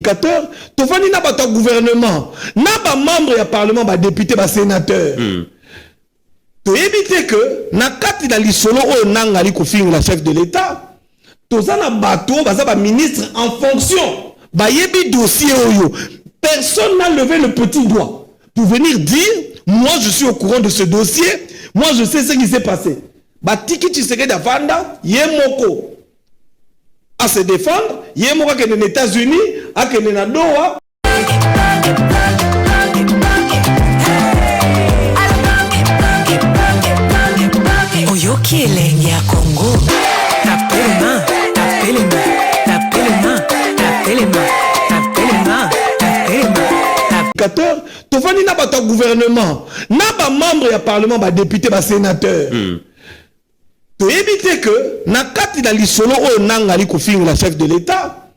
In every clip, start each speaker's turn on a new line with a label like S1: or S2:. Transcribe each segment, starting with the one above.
S1: indicateur, tu vas ni na ton gouvernement, na ba membre du parlement, ba député, ba sénateur. Tu évites que na kati na lisolo o nangali ko finir la chef de l'État. Tu na bateau, ba ministre en fonction, ba yebi dossier oyo. Personne n'a levé le petit doigt pour venir dire, moi je suis au courant de ce dossier, moi je sais ce qui s'est passé. Batiki Tshisekedi Avanda, Yemoko à se défendre, Yemoko qui est aux États-Unis, à qui est à Doha.
S2: Oyoki elengi ya Congo, tapelema, tapelema, tapelema, tapelema.
S1: Tu vas ni na ton gouvernement, na ba membre du parlement, ba député, ba sénateur. Tu évites que na kati na lisolo o nangali ko finir la chef de l'État.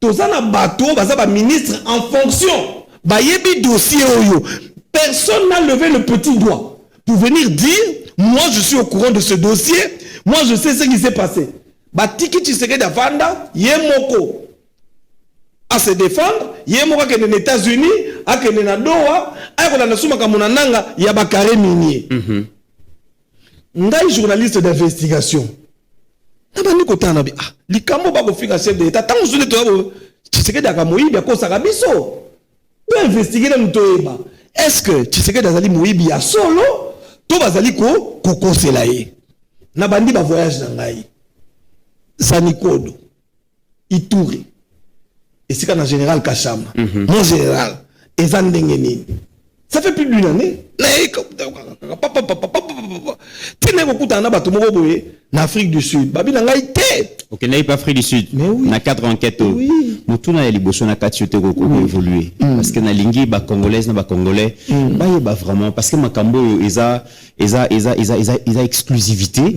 S1: Tu na bateau, ba ministre en fonction, ba yebi dossier oyo. Personne n'a levé le petit doigt pour venir dire, moi je suis au courant de ce dossier, moi je sais ce qui s'est passé. Batiki Tshisekedi Avanda, Yemoko à se défendre, Yemoko qui est aux États-Unis, à qui est à Doha, à qui est à Souma Kamunananga, il y a Bakare Minier. Ngai journaliste d'investigation. Nabani kota na bi ah, likambo ba ko fika chef de l'État, tant que je te Tshisekedi akamoyibi akosa biso. Ou investiguer na mtoeba. Est-ce que Tshisekedi azali moyibi ya solo to bazali ko kokosela ye. Na bandi ba voyage na ngai. Zanikodo, Ituri. Et c'est quand le général Kachama, mon général, et Zandengeni. Ça fait plus d'une année. En Afrique du Sud.
S3: Ok, n'a pas Afrique du Sud.
S1: Mais oui.
S3: Na 4 enquêtes.
S1: Oui.
S3: Nous tout na liboso na 4 yote ko évoluer. Parce que na lingi ba congolaise na ba congolais, ba vraiment parce que makambo eza exclusivité.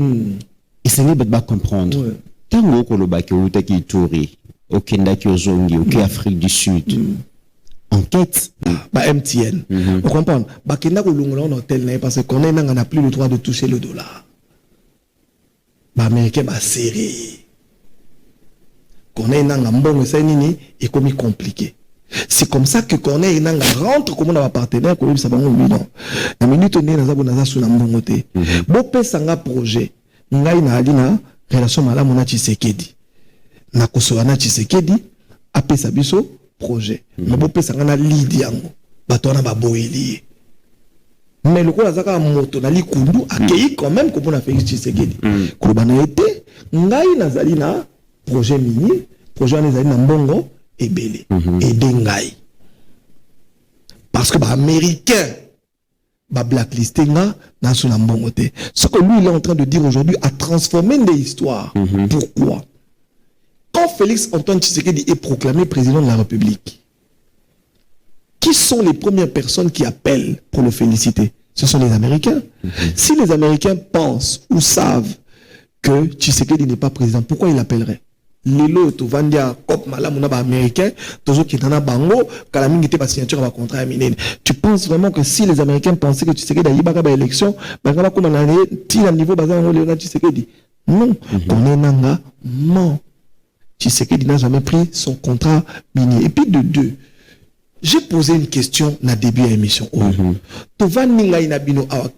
S3: Et ça n'est pas comprendre. Tango ko lo ba ke utaki Ituri. Au Kenya, au Afrique du Sud. Enquête.
S1: Bah MTN. Vous comprenez? Bah Kenya ko longola en hôtel parce qu'on n'a plus le droit de toucher le dollar. Bah américain bah serré. Qu'on est dans mbongo ça nini est comme compliqué. C'est comme ça que qu'on est dans rentre comme on a partenaire comme ça bango non. La minute on est dans za sous la mbongo té. Bo pesanga projet. Ngai na alina relation malamu na Tshisekedi. Na kosoana Tshisekedi apesa biso projet mais bo pesa ngana lead yango bato na ba boeli mais le ko azaka moto na likundu akei quand même ko bona Félix Tshisekedi ko bana été ngai nazali na projet mini projet nazali na mbongo ebele aider ngai parce que ba américain ba blacklistinga na sous la mbongo té ce que lui il est en train de dire aujourd'hui a transformé des histoires. Pourquoi? Quand Félix Antoine Tshisekedi est proclamé président de la République, qui sont les premières personnes qui appellent pour le féliciter? Ce sont les Américains. Si les Américains pensent ou savent que Tshisekedi n'est pas président, pourquoi il appellerait? Lelo to vandia kop malamu ba américain, tozo kitana bango, kalamingi te ba signature ba contrat minene. Tu penses vraiment que si les Américains pensaient que Tshisekedi a yibaka ba élection, ba ngaba ko na ti na niveau bazan Léonard Tshisekedi? Non, on est nanga non. Tshisekedi n'a jamais pris son contrat minier. Et puis de deux, j'ai posé une question na début de l'émission.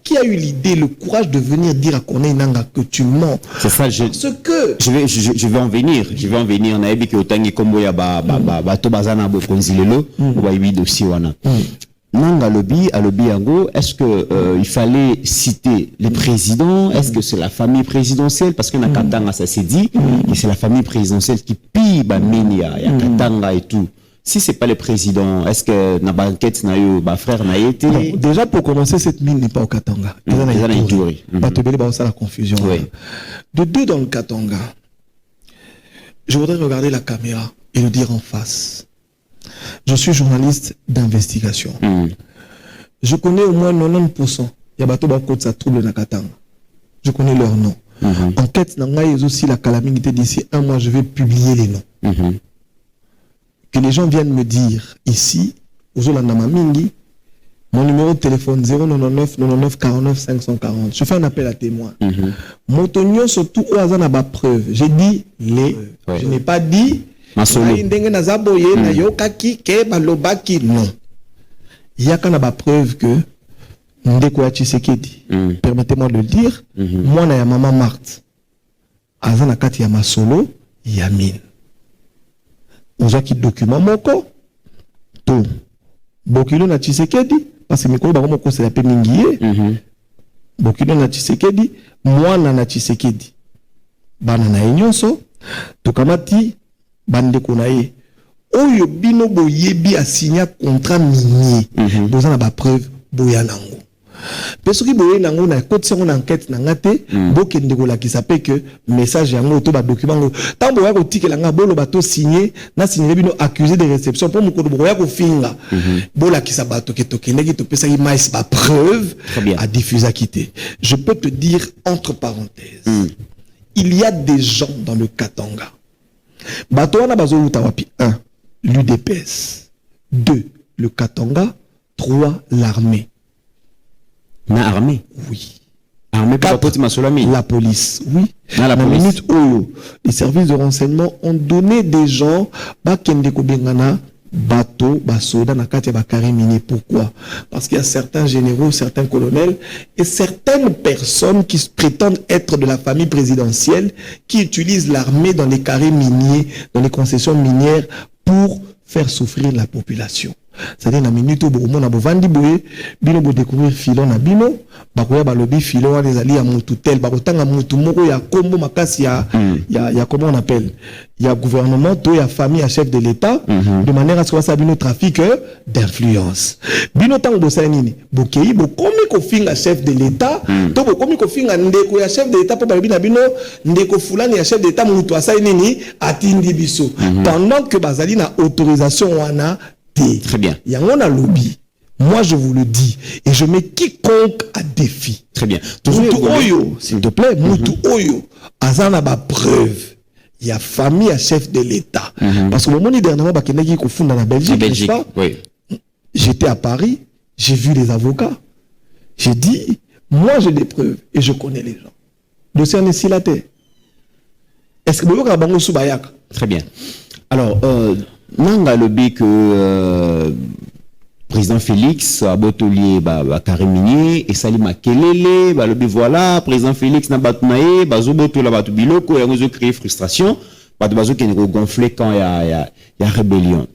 S1: Qui a eu l'idée, le courage de venir dire à Corneille Nanga que tu mens?
S3: C'est ça, je vais en venir. Je vais en venir. On a dit que autant comme il y a to bazana bo konzilelo, on va y dossier wana. Nanga lobby, à lobby yango, est-ce que il fallait citer les présidents? Est-ce que c'est la famille présidentielle? Parce que na Katanga ça s'est dit, et c'est la famille présidentielle qui pille ba menia, ya Katanga et tout. Si c'est pas le président, est-ce que na banquette na yo ba frère na été?
S1: Non, déjà pour commencer, cette mine n'est pas au Katanga. Déjà na Ituri. Pas te mêler ça la confusion.
S3: Oui.
S1: De deux dans le Katanga. Je voudrais regarder la caméra et le dire en face. Je suis journaliste d'investigation. Je connais au moins 90%. Il y a bateau qui ça trouble na Katanga. Je connais leur nom. Enquête nanga est aussi la calamité d'ici un mois. Je vais publier les noms. Que les gens viennent me dire ici, mon numéro de téléphone 099 99 49 540. Je fais un appel à témoins. Motonio surtout au hasard n'a pas preuve. J'ai dit les. Je n'ai pas dit
S3: Masolo.
S1: ndenge naza boye nayokaki ke balobaki non. Yaka na ba preuve que ndeko ya Tshisekedi, permettez-moi de le dire, moi na ya maman Marthe azana kati ya masolo ya mine. Ozaki document moko to bokilo na Tshisekedi parce que mikolo ba moko c'est la pe mingié. Bokilo na Tshisekedi, mwana na Tshisekedi. Bana na enyonso tokamati bandeko na ye. Oyo bino boyebi a signé contrat minier. Bozana ba preuve boya nango. Parce que boye nango na côté son enquête na ngate bokende ko lakisa pe que message yango to ba document tant boya ko tikela nga bolo bato signé na signé bino accusé de réception pour mukolo boya ko finga bola kisa bato ke tokende ki to pesa ki mais ba preuve à diffuser à quitter. Je peux te dire entre parenthèses, il y a des gens dans le Katanga. Bato wana bazo utawapi 1 l'UDPS, 2 le Katanga, 3 l'armée.
S3: Na armée?
S1: Oui.
S3: Armée pour
S1: la police, oui.
S3: La police.
S1: Minute où les services de renseignement ont donné des gens, bakende ko bengana, bateau, basoda, nakati bakari minier. Pourquoi? Parce qu'il y a certains généraux, certains colonels et certaines personnes qui prétendent être de la famille présidentielle qui utilisent l'armée dans les carrés miniers, dans les concessions minières pour faire souffrir la population. C'est-à-dire na minute où on a bovandi boye bino bo découvrir filon na bino bakoya balobi filon les alliés à mututel bakotanga mutu moko ya kombo makasi ya comment on appelle ya gouvernement to ya famille à chef de l'état de manière à ce que ça bino trafic d'influence bino tango bosa nini bokei bokomi ko finga chef de l'état to bokomi ko finga ndeko ya chef de l'état po balobi na bino ndeko fulani ya chef de l'état mutu asai nini atindi biso pendant que bazali na autorisation wana.
S3: Très bien.
S1: Yangon a lobby. Moi, je vous le dis. Et je mets quiconque à défi.
S3: Très bien.
S1: Moutou Oyo, s'il te plaît, Moutou Oyo, Azana ba preuve. Il y a famille à chef de l'État. Parce que le moment dernièrement, Bakenegi Kofoun dans la Belgique, n'est-ce pas? Oui. J'étais à Paris, j'ai vu les avocats. J'ai dit, moi j'ai des preuves et je connais les gens. Dossier n'est si la tête. Est-ce que vous avez un Soubayak?
S3: Très bien. Alors, Nanga lobby que président Félix a botolier Karimini et Salima Kelele lobby voilà président Félix n'a batnaé bazo botola batu biloko et on créé frustration bazo qui est gonflé quand il y a rébellion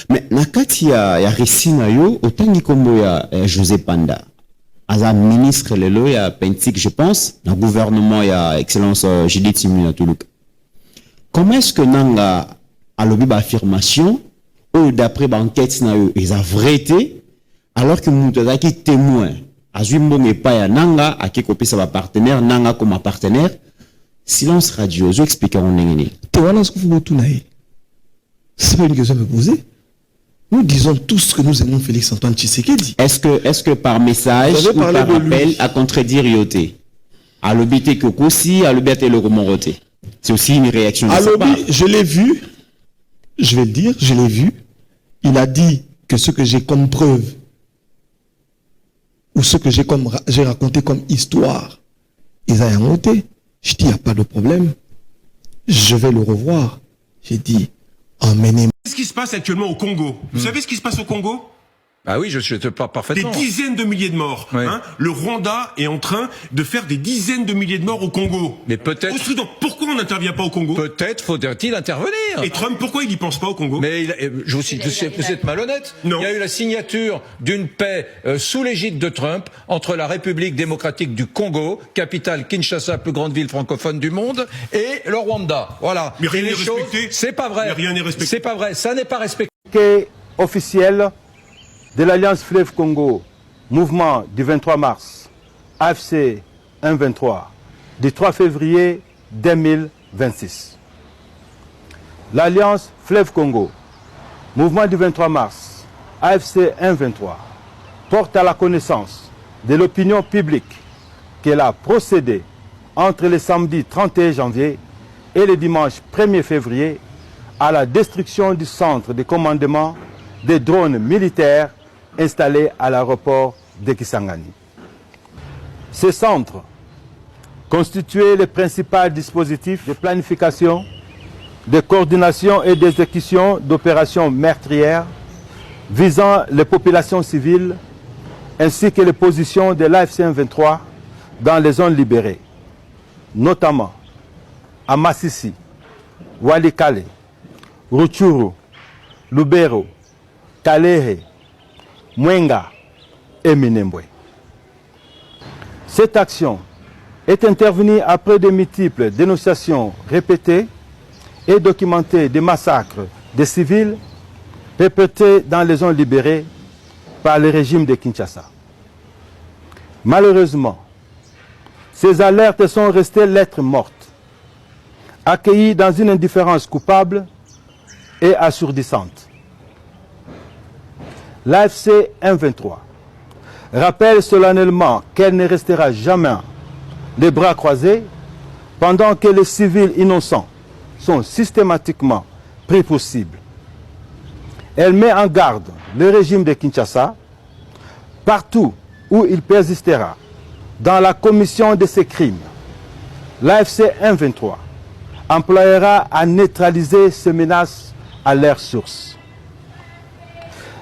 S3: mais nakati ya récit na yo autant ni comme ya José Panda as ministre lelo ya Pentik je pense dans gouvernement ya excellence Judith Suminwa Tuluka. Comment est-ce que Nanga a lobby affirmation ou d'après l'enquête ils a vérité alors que nous avons qui témoin à Zumbo mais pas ya Nanga à qui copie sa partenaire Nanga comme un partenaire silence radio je explique en néné
S1: témoin ce que vous tournez c'est pas une question à me poser. Nous disons tous ce que nous aimons Félix Antoine Tshisekedi.
S3: Est-ce que par message ou par appel à contredire Yoté à lobby que aussi à lobby le remoroté c'est aussi une réaction de
S1: sa part. Je l'ai vu. Je vais le dire, je l'ai vu. Il a dit que ce que j'ai comme preuve, ou ce que j'ai raconté comme histoire, ils ont monté. Je dis, il n'y a pas de problème. Je vais le revoir. J'ai dit, emmenez-moi.
S4: Qu'est-ce qui se passe actuellement au Congo? Vous savez ce qui se passe au Congo?
S5: Ah oui, je te parle parfaitement.
S4: Des dizaines de milliers de morts.
S5: Oui.
S4: Hein. Le Rwanda est en train de faire des dizaines de milliers de morts au Congo.
S5: Mais peut-être...
S4: Au Soudan, pourquoi on n'intervient pas au Congo?
S5: Peut-être faudrait-il intervenir.
S4: Et Trump, pourquoi il n'y pense pas au Congo?
S5: Mais vous êtes malhonnête.
S4: Non.
S5: Il y a eu la signature d'une paix sous l'égide de Trump entre la République démocratique du Congo, capitale Kinshasa, plus grande ville francophone du monde, et le Rwanda. Voilà.
S4: Mais rien n'est respecté.
S5: C'est pas vrai.
S4: Mais rien n'est respecté.
S5: C'est pas vrai. Ça n'est pas respecté.
S6: Officiel de l'Alliance Fleuve Congo, mouvement du 23 mars, AFC 1-23, du 3 février 2026. L'Alliance Fleuve Congo, mouvement du 23 mars, AFC 1-23, porte à la connaissance de l'opinion publique qu'elle a procédé entre le samedi 31 janvier et le dimanche 1er février à la destruction du centre de commandement des drones militaires installé à l'aéroport de Kisangani. Ce centre constituait le principal dispositif de planification, de coordination et d'exécution d'opérations meurtrières visant les populations civiles ainsi que les positions de l'AFC M23 dans les zones libérées, notamment à Massissi, Walikale, Rutshuru, Lubero, Kalehe, Mwenga et Minembwe. Cette action est intervenue après de multiples dénonciations répétées et documentées des massacres des civils répétés dans les zones libérées par le régime de Kinshasa. Malheureusement, ces alertes sont restées lettres mortes, accueillies dans une indifférence coupable et assourdissante. L'AFC M23 rappelle solennellement qu'elle ne restera jamais les bras croisés pendant que les civils innocents sont systématiquement pris pour cible. Elle met en garde le régime de Kinshasa, partout où il persistera dans la commission de ces crimes. L'AFC M23 employera à neutraliser ces menaces à leur source.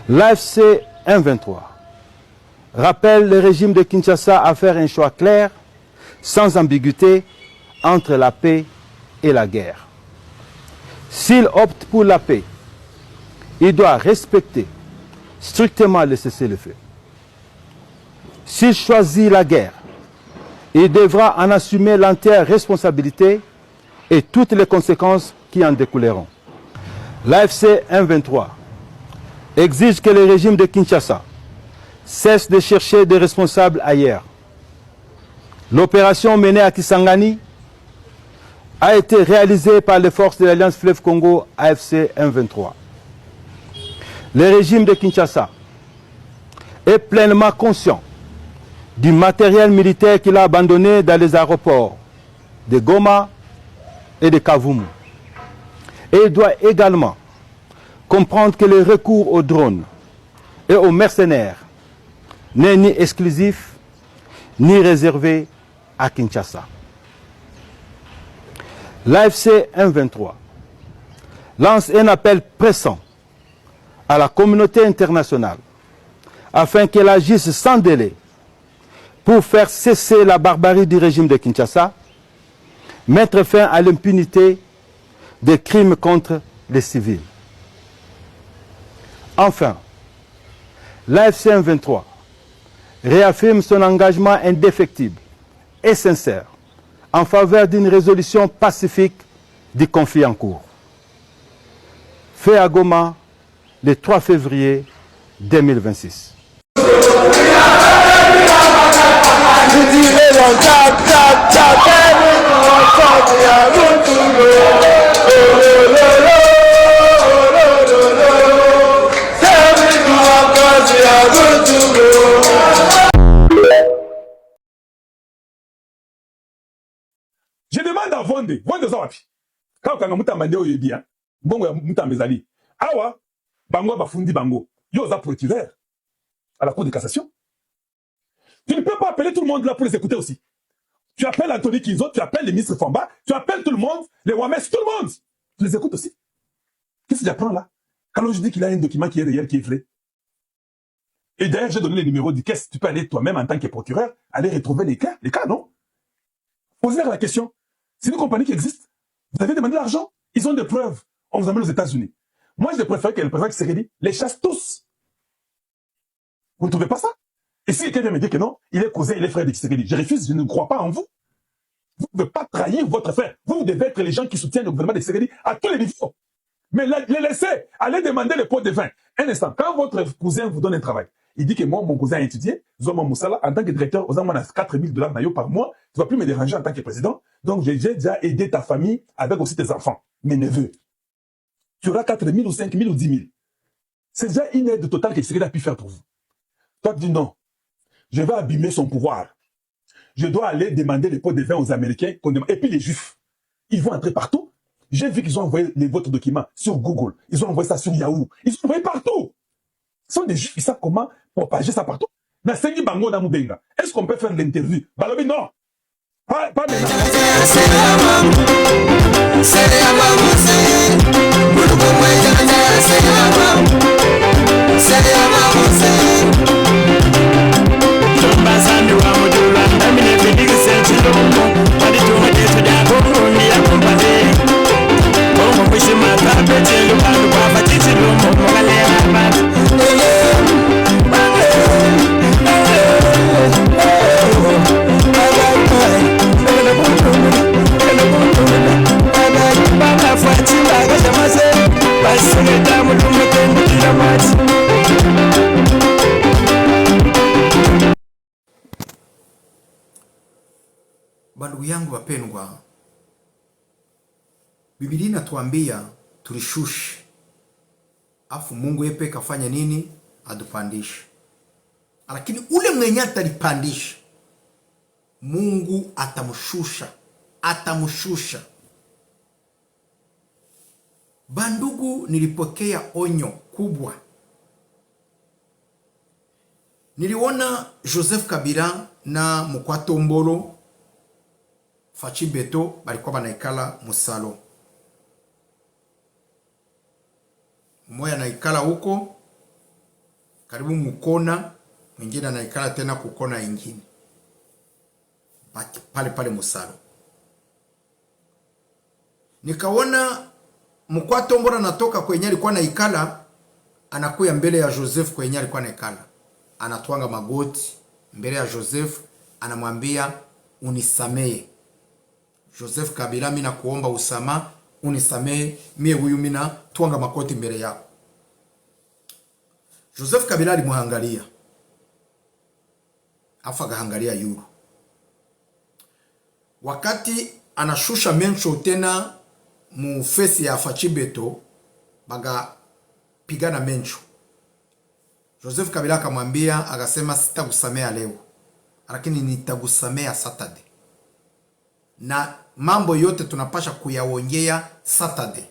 S6: L'AFC M23 rappelle le régime de Kinshasa à faire un choix clair, sans ambiguïté, entre la paix et la guerre. S'il opte pour la paix, il doit respecter strictement le cessez-le-feu. S'il choisit la guerre, il devra en assumer l'entière responsabilité et toutes les conséquences qui en découleront. L'AFC M23 exige que le régime de Kinshasa cesse de chercher des responsables ailleurs. L'opération menée à Kisangani a été réalisée par les forces de l'Alliance Fleuve Congo AFC M23. Le régime de Kinshasa est pleinement conscient du matériel militaire qu'il a abandonné dans les aéroports de Goma et de Kavumu. Et il doit également comprendre que le recours aux drones et aux mercenaires n'est ni exclusif ni réservé à Kinshasa. L'AFC M23 lance un appel pressant à la communauté internationale afin qu'elle agisse sans délai pour faire cesser la barbarie du régime de Kinshasa, mettre fin à l'impunité des crimes contre les civils. Enfin, l'AFC M23 réaffirme son engagement indéfectible et sincère en faveur d'une résolution pacifique du conflit en cours. Fait à Goma le 3 février 2026.
S7: Je demande à Vonde Zawapi. Quand on a mutamande oyebi, bongo mutambezali. Awa, bango bafundi bango. Yo za procureur à la Cour de cassation. Tu ne peux pas appeler tout le monde là pour les écouter aussi. Tu appelles Anthony Kinzo, tu appelles les ministres Famba, tu appelles tout le monde, les Wames, tout le monde. Tu les écoutes aussi. Qu'est-ce que j'apprends là? Quand je dis qu'il a un document qui est réel, qui est vrai. Et d'ailleurs, j'ai donné les numéros du caisse. Tu peux aller toi-même en tant que procureur, aller retrouver les cas, non? Posez-leur la question. C'est une compagnie qui existe. Vous avez demandé l'argent. Ils ont des preuves. On vous amène aux États-Unis. Moi, je préfère que le président Tshisekedi les chasse tous. Vous ne trouvez pas ça? Et si quelqu'un me dit que non, il est cousin, il est frère de Tshisekedi, je refuse, je ne crois pas en vous. Vous ne pouvez pas trahir votre frère. Vous devez être les gens qui soutiennent le gouvernement de Tshisekedi à tous les niveaux. Mais les laissez, allez demander le pot de vin. Un instant, quand votre cousin vous donne un travail, il dit que moi, mon cousin a étudié, Zoma Moussala, en tant que directeur, aux amours $4,000 par mois, tu vas plus me déranger en tant que président. Donc, j'ai déjà aidé ta famille avec aussi tes enfants, mes neveux. Tu auras 4,000 ou 5,000 ou 10,000. C'est déjà une aide totale que Tshisekedi a pu faire pour vous. Toi, tu dis non. Je vais abîmer son pouvoir. Je dois aller demander les pots de vin aux Américains. Et puis les Juifs, ils vont entrer partout. J'ai vu qu'ils ont envoyé votre document sur Google. Ils ont envoyé ça sur Yahoo. Ils ont envoyé partout. Ce sont des Juifs qui savent comment propager ça partout. Est-ce qu'on peut faire l'interview? Balobi, non. Pas maintenant.
S8: Bandugu yangu wapendwa, Biblia inatuambia tulishushe, afu Mungu yepe kafanya nini? Adupandishe. Lakini ule mwenye atalipandisha, Mungu atamshusha, atamshusha. Bandugu, nilipokea onyo kubwa. Niliona Joseph Kabila na Mukwato Mbolo Fachi Beto balikuwa banaikala musalo. Mmoja anaikala huko karibu mukona, mwingine anaikala tena kukona ingine. Baki pale pale musalo. Nikaona Mukwato Mbolo anatoka kwenye alikuwa naikala, anakuya mbele ya Joseph kwenye alikuwa naikala. Anatwanga magoti mbele ya Joseph, anamwambia unisamee. Joseph Kabila, mina kuomba usama, unisamee, mie huyu mina twanga makoti mbele yako. Joseph Kabila alimuangalia, afa gahangalia yuru. Wakati anashusha mencho tena mu face ya Fachi Beto, baga pigana mencho. Joseph Kabila akamwambia, akasema sitakusamea leo, lakini nitakusamea Saturday. Na mambo yote tunapasha kuyaongea Saturday.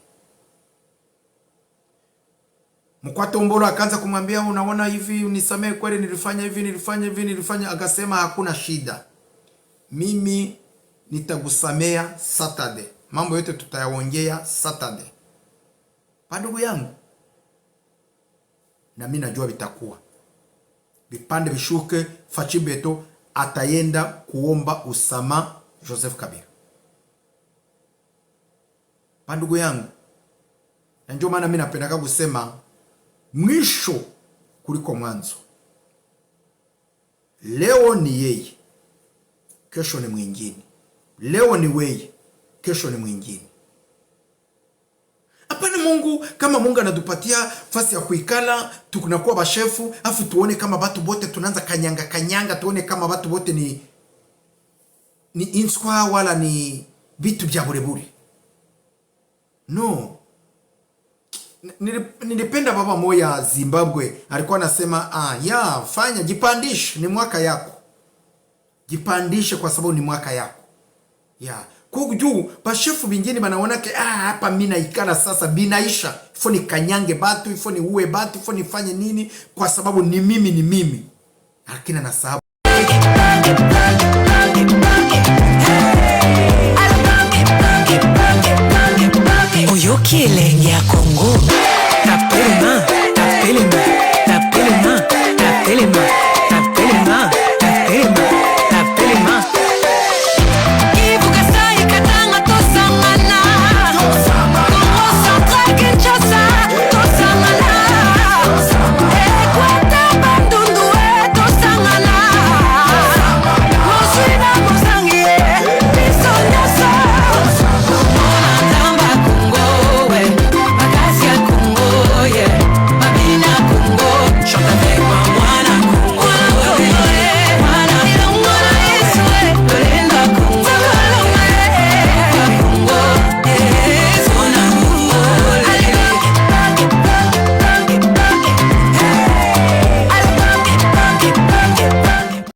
S8: Mukwato Mbolo akaanza kumwambia, unaona hivi, unisamee kweli, nilifanya hivi, nilifanya. Akasema hakuna shida, mimi nitakusamea Saturday, mambo yote tutayaongea Saturday. Pandugu yangu, na mimi najua vitakuwa vipande vishuke. Fachi Beto atayenda kuomba usama Joseph Kabila. Pandugu yangu, na ndio maana mimi napenda kusema mwisho kuliko mwanzo. Leo ni yeye, kesho ni mwingine. Leo ni wewe, kesho ni mwingine. Hapana, Mungu kama Mungu anatupatia fasi ya kuikala, tukunakuwa bashefu, afu tuone kama batu bote tunaanza kanyanga, tuone kama batu bote ni inswa wala ni vitu vya burebure. No. Nilipenda baba moya Zimbabwe, alikuwa anasema fanya jipandishe, ni mwaka yako. Jipandishe kwa sababu ni mwaka yako. Kwa juu bashefu bingine banaona ke hapa mimi naikala sasa binaisha. Ifo ni kanyange batu, ifo ni uwe batu, ifo nifanye nini kwa sababu ni mimi. Lakini na sababu
S2: Oyoki elenge ya Congo. Tapelema, tapelema, tapelema, tapelema.